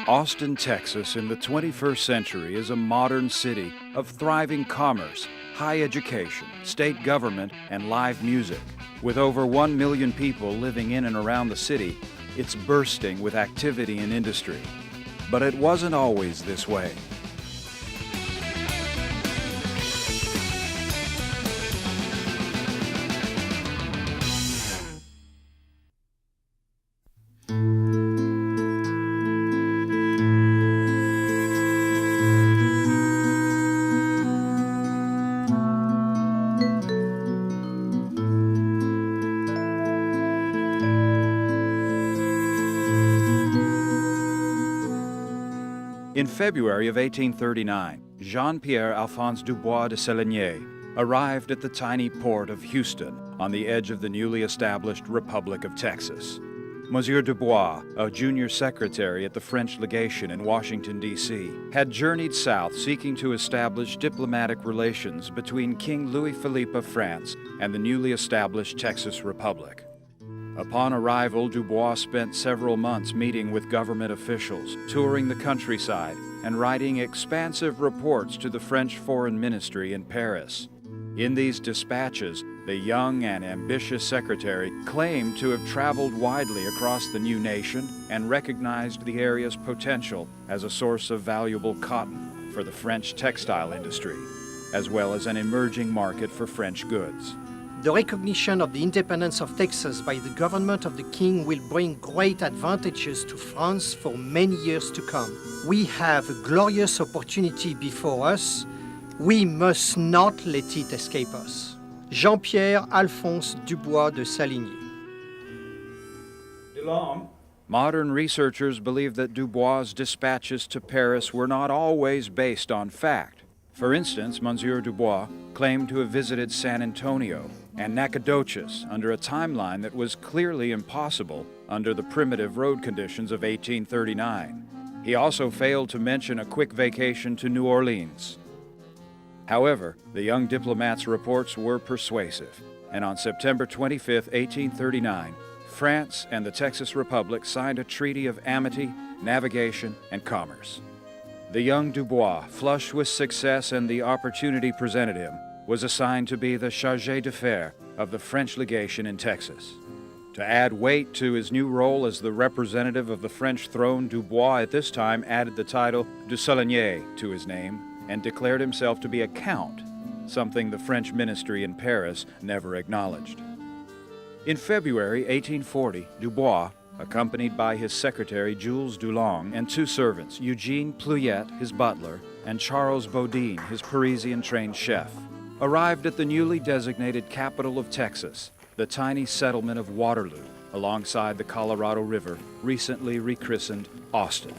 Austin, Texas in the 21st century is a modern city of thriving commerce, high education, state government, and live music. With over 1 million people living in and around the city, it's bursting with activity and industry. But it wasn't always this way. In February of 1839, Jean-Pierre Alphonse Dubois de Séligny arrived at the tiny port of Houston on the edge of the newly established Republic of Texas. Monsieur Dubois, a junior secretary at the French Legation in Washington, D.C., had journeyed south seeking to establish diplomatic relations between King Louis-Philippe of France and the newly established Texas Republic. Upon arrival, Dubois spent several months meeting with government officials, touring the countryside, and writing expansive reports to the French Foreign Ministry in Paris. In these dispatches, the young and ambitious secretary claimed to have traveled widely across the new nation and recognized the area's potential as a source of valuable cotton for the French textile industry, as well as an emerging market for French goods. The recognition of the independence of Texas by the government of the King will bring great advantages to France for many years to come. We have a glorious opportunity before us. We must not let it escape us. Jean-Pierre Alphonse Dubois de Séligny. Modern researchers believe that Dubois' dispatches to Paris were not always based on fact. For instance, Monsieur Dubois claimed to have visited San Antonio and Nacogdoches under a timeline that was clearly impossible under the primitive road conditions of 1839. He also failed to mention a quick vacation to New Orleans. However, the young diplomat's reports were persuasive, and on September 25, 1839, France and the Texas Republic signed a treaty of amity, navigation, and commerce. The young Dubois, flushed with success and the opportunity presented him, was assigned to be the chargé d'affaires of the French Legation in Texas. To add weight to his new role as the representative of the French throne, Dubois at this time added the title de Séligny to his name and declared himself to be a count, something the French ministry in Paris never acknowledged. In February 1840, Dubois, accompanied by his secretary Jules Dulong and two servants, Eugene Pluyet, his butler, and Charles Bodine, his Parisian-trained chef, arrived at the newly designated capital of Texas, the tiny settlement of Waterloo, alongside the Colorado River, recently rechristened Austin.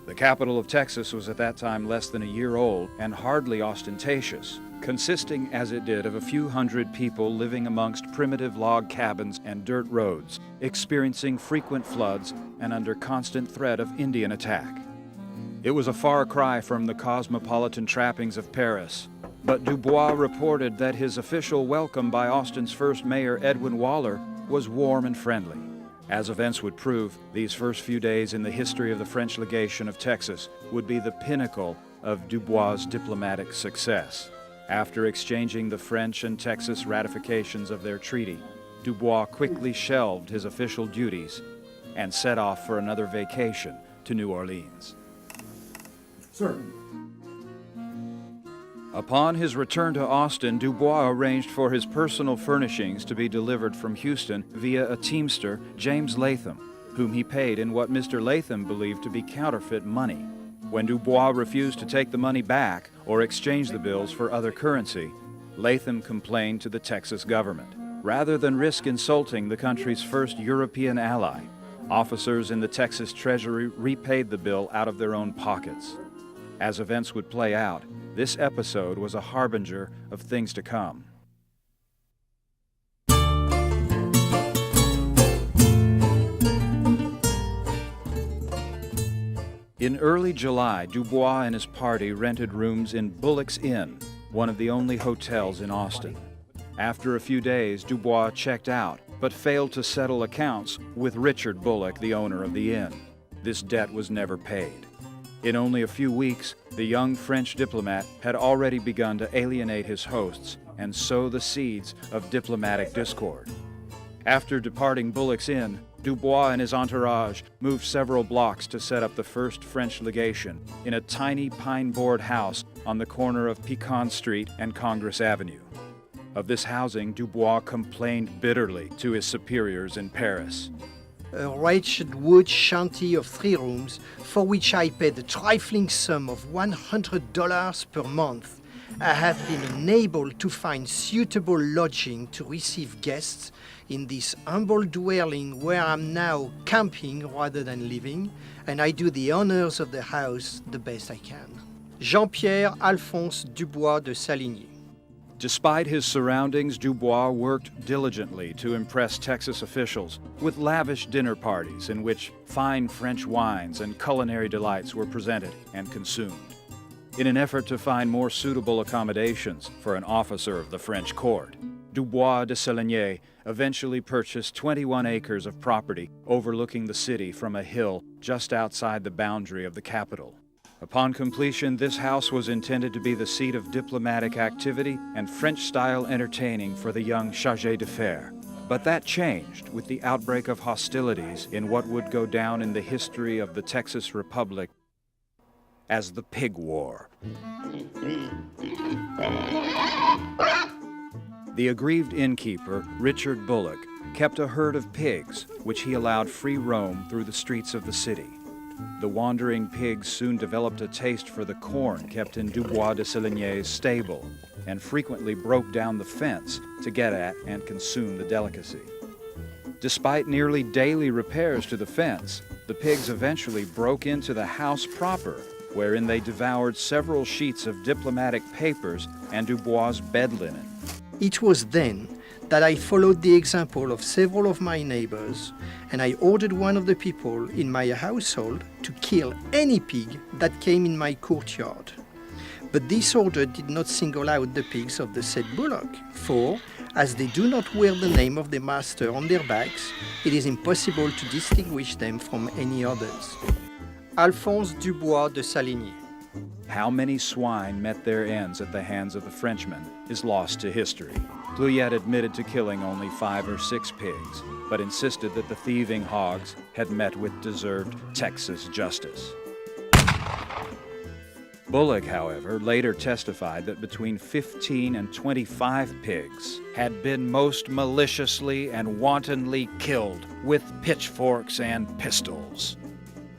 The capital of Texas was at that time less than a year old and hardly ostentatious, consisting as it did of a few hundred people living amongst primitive log cabins and dirt roads, experiencing frequent floods and under constant threat of Indian attack. It was a far cry from the cosmopolitan trappings of Paris, but Dubois reported that his official welcome by Austin's first mayor, Edwin Waller, was warm and friendly. As events would prove, these first few days in the history of the French Legation of Texas would be the pinnacle of Dubois' diplomatic success. After exchanging the French and Texas ratifications of their treaty, Dubois quickly shelved his official duties and set off for another vacation to New Orleans. Sir. Upon his return to Austin, Dubois arranged for his personal furnishings to be delivered from Houston via a teamster, James Latham, whom he paid in what Mr. Latham believed to be counterfeit money. When Dubois refused to take the money back or exchange the bills for other currency, Latham complained to the Texas government. Rather than risk insulting the country's first European ally, officers in the Texas Treasury repaid the bill out of their own pockets. As events would play out, this episode was a harbinger of things to come. In early July, Dubois and his party rented rooms in Bullock's Inn, one of the only hotels in Austin. After a few days, Dubois checked out, but failed to settle accounts with Richard Bullock, the owner of the inn. This debt was never paid. In only a few weeks, the young French diplomat had already begun to alienate his hosts and sow the seeds of diplomatic discord. After departing Bullock's Inn, Dubois and his entourage moved several blocks to set up the first French legation in a tiny pine-board house on the corner of Pecan Street and Congress Avenue. Of this housing, Dubois complained bitterly to his superiors in Paris. A wretched wood shanty of 3 rooms, for which I paid a trifling sum of $100 per month. I have been unable to find suitable lodging to receive guests in this humble dwelling where I'm now camping rather than living, and I do the honors of the house the best I can. Jean-Pierre Alphonse Dubois de Saligny. Despite his surroundings, Dubois worked diligently to impress Texas officials with lavish dinner parties in which fine French wines and culinary delights were presented and consumed. In an effort to find more suitable accommodations for an officer of the French court, Dubois de Saligny eventually purchased 21 acres of property overlooking the city from a hill just outside the boundary of the capital. Upon completion, this house was intended to be the seat of diplomatic activity and French-style entertaining for the young chargé d'affaires. But that changed with the outbreak of hostilities in what would go down in the history of the Texas Republic as the Pig War. The aggrieved innkeeper, Richard Bullock, kept a herd of pigs, which he allowed free roam through the streets of the city. The wandering pigs soon developed a taste for the corn kept in Dubois de Saligny's stable, and frequently broke down the fence to get at and consume the delicacy. Despite nearly daily repairs to the fence, the pigs eventually broke into the house proper, wherein they devoured several sheets of diplomatic papers and Dubois' bed linen. It was then that I followed the example of several of my neighbors, and I ordered one of the people in my household to kill any pig that came in my courtyard. But this order did not single out the pigs of the said Bullock, for, as they do not wear the name of the master on their backs, it is impossible to distinguish them from any others. Alphonse Dubois de Saligny. How many swine met their ends at the hands of the Frenchmen is lost to history. Pluyet admitted to killing only 5 or 6 pigs, but insisted that the thieving hogs had met with deserved Texas justice. Bullock, however, later testified that between 15 and 25 pigs had been most maliciously and wantonly killed with pitchforks and pistols.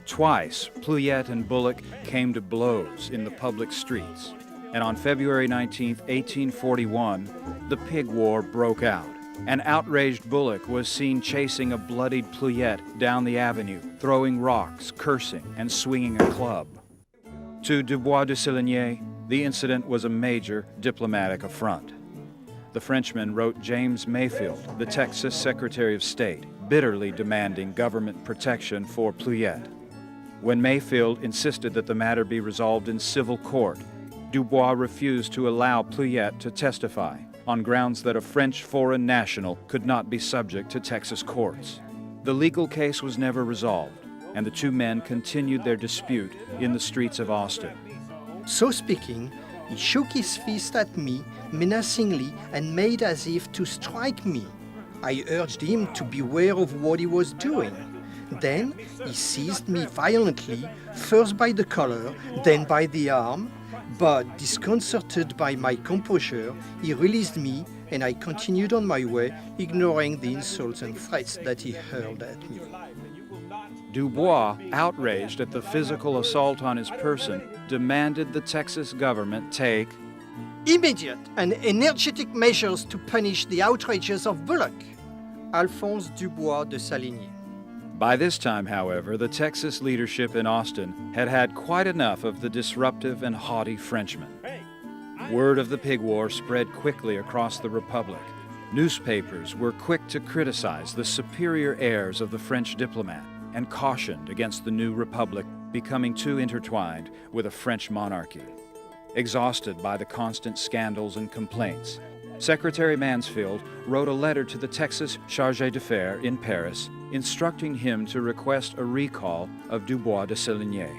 Twice, Pluyet and Bullock came to blows in the public streets, and on February 19, 1841, the Pig War broke out. An outraged Bullock was seen chasing a bloodied Pluyet down the avenue, throwing rocks, cursing, and swinging a club. To Dubois de Saligny, the incident was a major diplomatic affront. The Frenchman wrote James Mayfield, the Texas Secretary of State, bitterly demanding government protection for Pluyet. When Mayfield insisted that the matter be resolved in civil court, Dubois refused to allow Pluyet to testify on grounds that a French foreign national could not be subject to Texas courts. The legal case was never resolved, and the two men continued their dispute in the streets of Austin. So speaking, he shook his fist at me menacingly and made as if to strike me. I urged him to beware of what he was doing. Then he seized me violently, first by the collar, then by the arm, but disconcerted by my composure, he released me and I continued on my way, ignoring the insults and threats that he hurled at me. Dubois, outraged at the physical assault on his person, demanded the Texas government take immediate and energetic measures to punish the outrages of Bullock. Alphonse Dubois de Saligny. By this time, however, the Texas leadership in Austin had had quite enough of the disruptive and haughty Frenchman. Word of the Pig War spread quickly across the Republic. Newspapers were quick to criticize the superior airs of the French diplomat and cautioned against the new republic becoming too intertwined with a French monarchy. Exhausted by the constant scandals and complaints, Secretary Mansfield wrote a letter to the Texas chargé d'affaires in Paris instructing him to request a recall of Dubois de Séligny.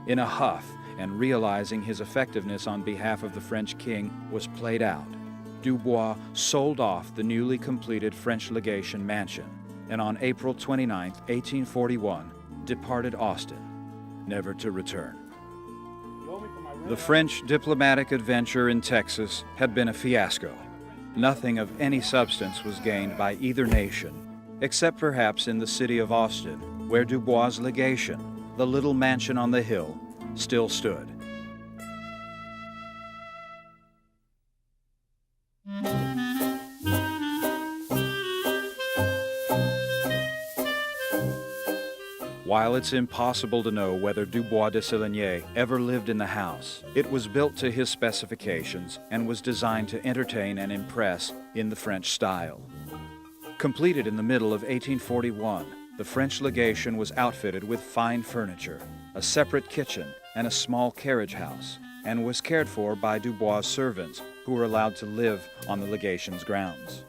In a huff, and realizing his effectiveness on behalf of the French king was played out, Dubois sold off the newly completed French legation mansion, and on April 29, 1841, departed Austin, never to return. The French diplomatic adventure in Texas had been a fiasco. Nothing of any substance was gained by either nation, except perhaps in the city of Austin, where Dubois' legation, the little mansion on the hill, still stood. While it's impossible to know whether Dubois de Séligny ever lived in the house, it was built to his specifications and was designed to entertain and impress in the French style. Completed in the middle of 1841, the French legation was outfitted with fine furniture, a separate kitchen, and a small carriage house, and was cared for by Dubois' servants, who were allowed to live on the legation's grounds.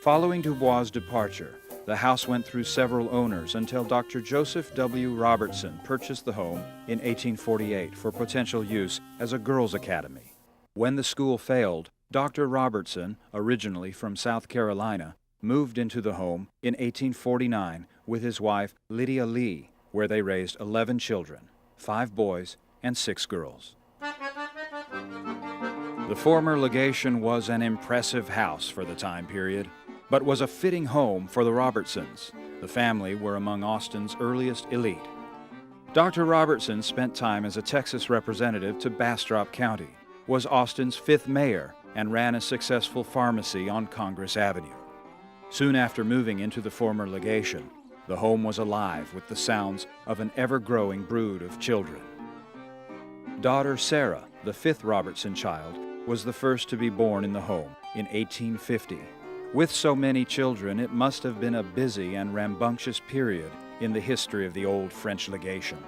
Following Dubois' departure, the house went through several owners until Dr. Joseph W. Robertson purchased the home in 1848 for potential use as a girls' academy. When the school failed, Dr. Robertson, originally from South Carolina, moved into the home in 1849 with his wife Lydia Lee, where they raised 11 children, 5 boys and 6 girls. The former legation was an impressive house for the time period, but was a fitting home for the Robertsons. The family were among Austin's earliest elite. Dr. Robertson spent time as a Texas representative to Bastrop County, was Austin's 5th mayor, and ran a successful pharmacy on Congress Avenue. Soon after moving into the former legation, the home was alive with the sounds of an ever-growing brood of children. Daughter Sarah, the 5th Robertson child, was the first to be born in the home in 1850. With so many children, it must have been a busy and rambunctious period in the history of the old French legation.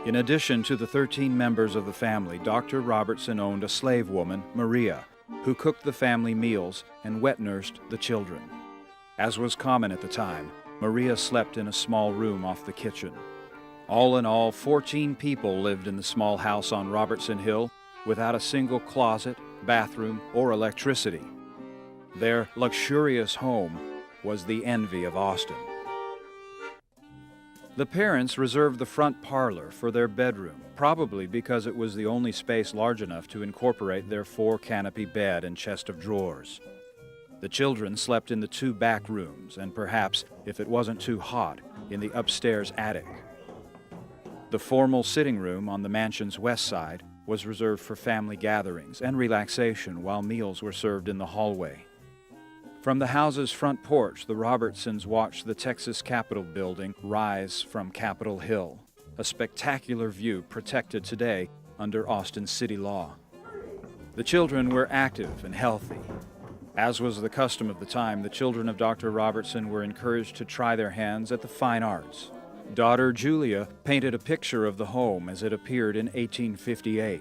In addition to the 13 members of the family, Dr. Robertson owned a slave woman, Maria, who cooked the family meals and wet-nursed the children. As was common at the time, Maria slept in a small room off the kitchen. All in all, 14 people lived in the small house on Robertson Hill without a single closet, bathroom, or electricity. Their luxurious home was the envy of Austin. The parents reserved the front parlor for their bedroom, probably because it was the only space large enough to incorporate their 4-canopy bed and chest of drawers. The children slept in the 2 back rooms, and perhaps, if it wasn't too hot, in the upstairs attic. The formal sitting room on the mansion's west side was reserved for family gatherings and relaxation while meals were served in the hallway. From the house's front porch, the Robertsons watched the Texas Capitol building rise from Capitol Hill, a spectacular view protected today under Austin city law. The children were active and healthy. As was the custom of the time, the children of Dr. Robertson were encouraged to try their hands at the fine arts. Daughter Julia painted a picture of the home as it appeared in 1858.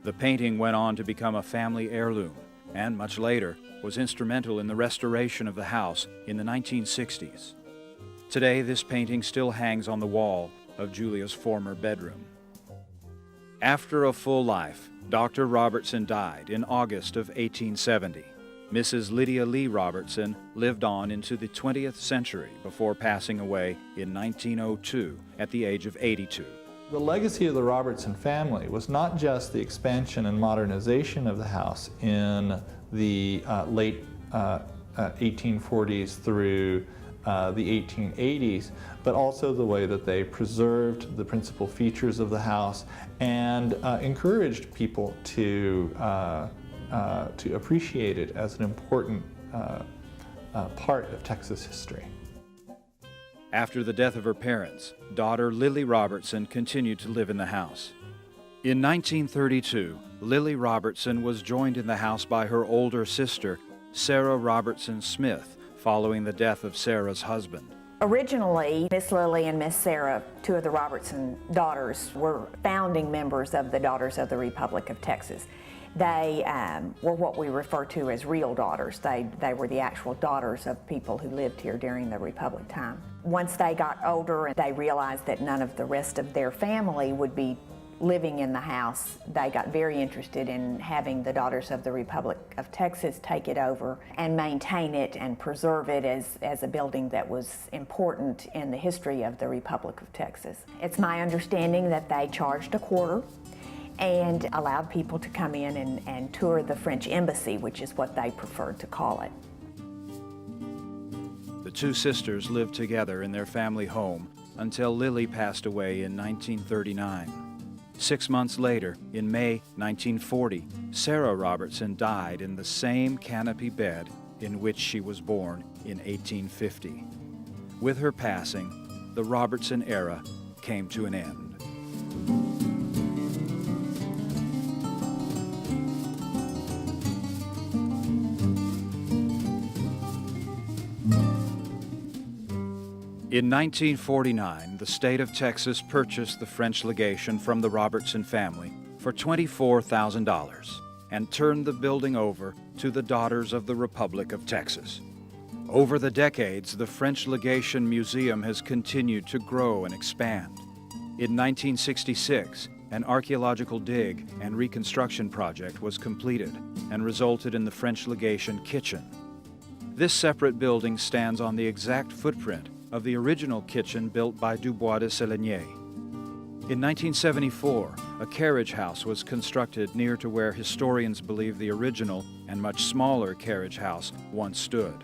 The painting went on to become a family heirloom, and much later was instrumental in the restoration of the house in the 1960s. Today, this painting still hangs on the wall of Julia's former bedroom. After a full life, Dr. Robertson died in August of 1870. Mrs. Lydia Lee Robertson lived on into the 20th century before passing away in 1902 at the age of 82. The legacy of the Robertson family was not just the expansion and modernization of the house in the late 1840s through the 1880s, but also the way that they preserved the principal features of the house and encouraged people to appreciate it as an important part of Texas history. After the death of her parents, daughter Lily Robertson continued to live in the house. In 1932, Lily Robertson was joined in the house by her older sister, Sarah Robertson Smith, following the death of Sarah's husband. Originally, Miss Lily and Miss Sarah, 2 of the Robertson daughters, were founding members of the Daughters of the Republic of Texas. They were what we refer to as real daughters. They were the actual daughters of people who lived here during the Republic time. Once they got older and they realized that none of the rest of their family would be living in the house, they got very interested in having the Daughters of the Republic of Texas take it over and maintain it and preserve it as a building that was important in the history of the Republic of Texas. It's my understanding that they charged a quarter and allowed people to come in and tour the French embassy, which is what they preferred to call it. The two sisters lived together in their family home until Lily passed away in 1939. 6 months later, in May 1940, Sarah Robertson died in the same canopy bed in which she was born in 1850. With her passing, the Robertson era came to an end. In 1949, the state of Texas purchased the French legation from the Robertson family for $24,000 and turned the building over to the Daughters of the Republic of Texas. Over the decades, the French Legation Museum has continued to grow and expand. In 1966, an archaeological dig and reconstruction project was completed and resulted in the French Legation kitchen. This separate building stands on the exact footprint of the original kitchen built by Dubois de Séligny. In 1974, a carriage house was constructed near to where historians believe the original and much smaller carriage house once stood.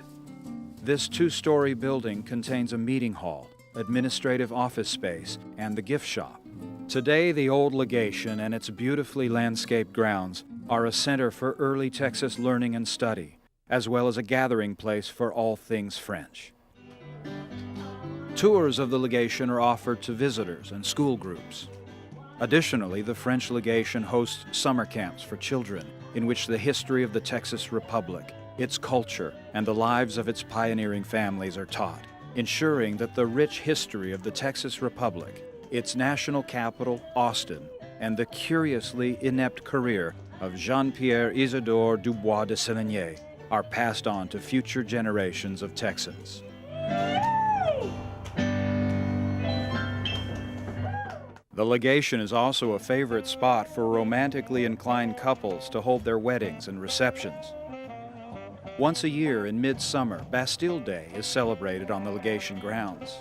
This two-story building contains a meeting hall, administrative office space, and the gift shop. Today, the old legation and its beautifully landscaped grounds are a center for early Texas learning and study, as well as a gathering place for all things French. Tours of the legation are offered to visitors and school groups. Additionally, the French legation hosts summer camps for children in which the history of the Texas Republic, its culture, and the lives of its pioneering families are taught, ensuring that the rich history of the Texas Republic, its national capital, Austin, and the curiously inept career of Jean-Pierre Isidore Dubois de Séligny are passed on to future generations of Texans. The legation is also a favorite spot for romantically inclined couples to hold their weddings and receptions. Once a year in midsummer, Bastille Day is celebrated on the legation grounds.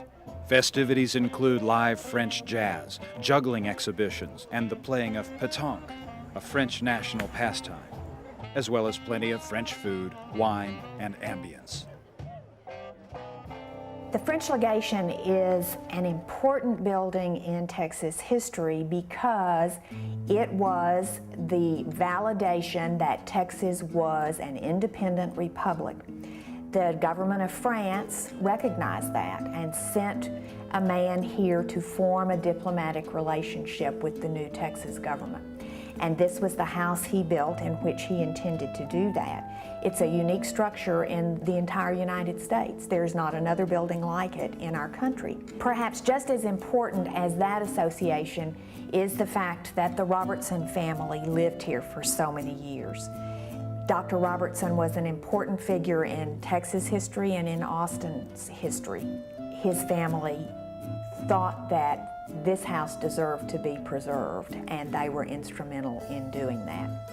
Festivities include live French jazz, juggling exhibitions, and the playing of pétanque, a French national pastime, as well as plenty of French food, wine, and ambience. The French Legation is an important building in Texas history because it was the validation that Texas was an independent republic. The government of France recognized that and sent a man here to form a diplomatic relationship with the new Texas government. And this was the house he built in which he intended to do that. It's a unique structure in the entire United States. There's not another building like it in our country. Perhaps just as important as that association is the fact that the Robertson family lived here for so many years. Dr. Robertson was an important figure in Texas history and in Austin's history. His family thought that this house deserved to be preserved, and they were instrumental in doing that.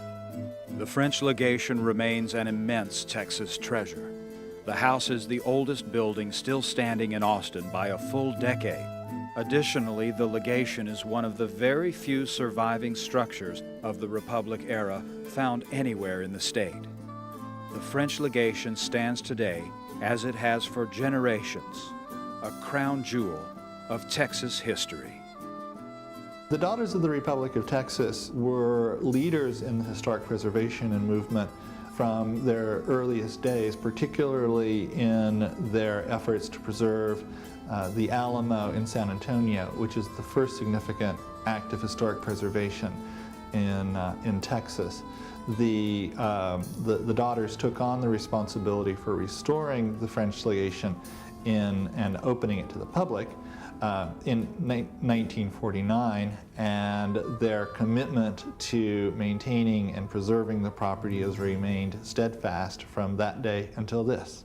The French legation remains an immense Texas treasure. The house is the oldest building still standing in Austin by a full decade. Additionally, the legation is one of the very few surviving structures of the Republic era found anywhere in the state. The French legation stands today, as it has for generations, a crown jewel of Texas history. The Daughters of the Republic of Texas were leaders in the historic preservation and movement from their earliest days, particularly in their efforts to preserve the Alamo in San Antonio, which is the first significant act of historic preservation in Texas. The daughters took on the responsibility for restoring the French legation and opening it to the public, in 1949, and their commitment to maintaining and preserving the property has remained steadfast from that day until this.